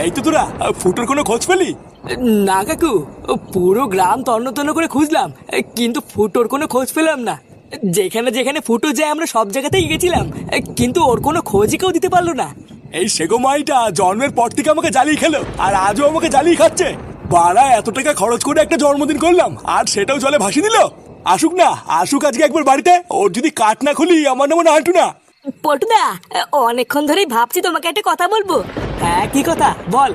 এই তো তোরা ফুটোর কোনো খোঁজ পেলি? না কাকু, পুরো গ্রাম তন্ন তন্ন করে খুঁজলাম, কিন্তু ফুটোর কোনো খোঁজ পেলাম না। যেখানে যেখানে ফুটো যায় আমরা সব জায়গাতেই গেছিলাম, কিন্তু ওর কোনো খোঁজই কেউ দিতে পারলো না। এই সেগো মাইটা জন্মের পর থেকে আমাকে জ্বালিয়ে খেলো, আর আজও আমাকে জ্বালিয়ে খাচ্ছে। বাড়া এত টাকা খরচ করে একটা জন্মদিন করলাম, আর সেটাও জলে ভাসিয়ে দিল। আসুক না, আসুক আজকে একবার বাড়িতে। ওর যদি কাঠ না খুলি আমার নাম হাঁটু না। পটুদা, অনেকক্ষণ ধরেই ভাবছি তোমাকে একটা কথা বলবো। হ্যাঁ, কি কথা বল।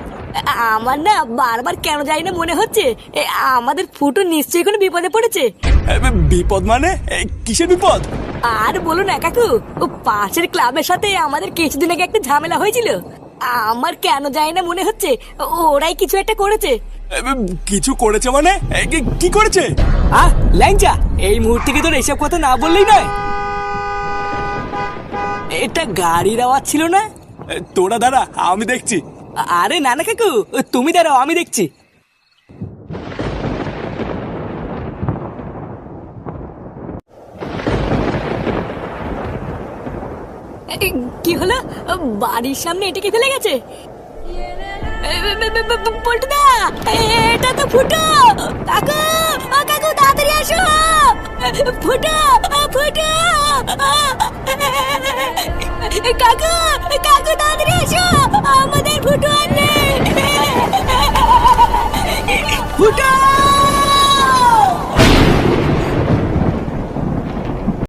আমার না বারবার কেন জানি না মনে হচ্ছে আমাদের ফুটো নিশ্চয়ই কোনো বিপদে পড়েছে। বিপদ মানে? কিসের বিপদ? আর বলো না কাকু, পাশের ক্লাবের সাথে আমাদের কিছুদিন আগে একটা ঝামেলা হয়েছিল। আমার কেন জানি না মনে হচ্ছে ওরাই কিছু একটা করেছে। কিছু করেছে মানে? কি করেছে? ল্যাংচা, এই মুহূর্তে কি তোর এসব কথা না বললেই নয়। এটা গাড়ির আওয়াজ ছিল না? তোরা দাঁড়া, আমি দেখছি। আরে না না কাকু, তুমি দাঁড়াও, আমি দেখছি। কি হলো? বাড়ির সামনে এটা কি ফেলে গেছে? পল্টুদা, এটা তো ফুটো। কাকু, ও কাকু তাড়াতাড়ি আসো। ফুটো, ফুটো। কাকু, কাকু তাড়াতাড়ি আসো, আমাদের ফুটো আর নেই। ফুটো!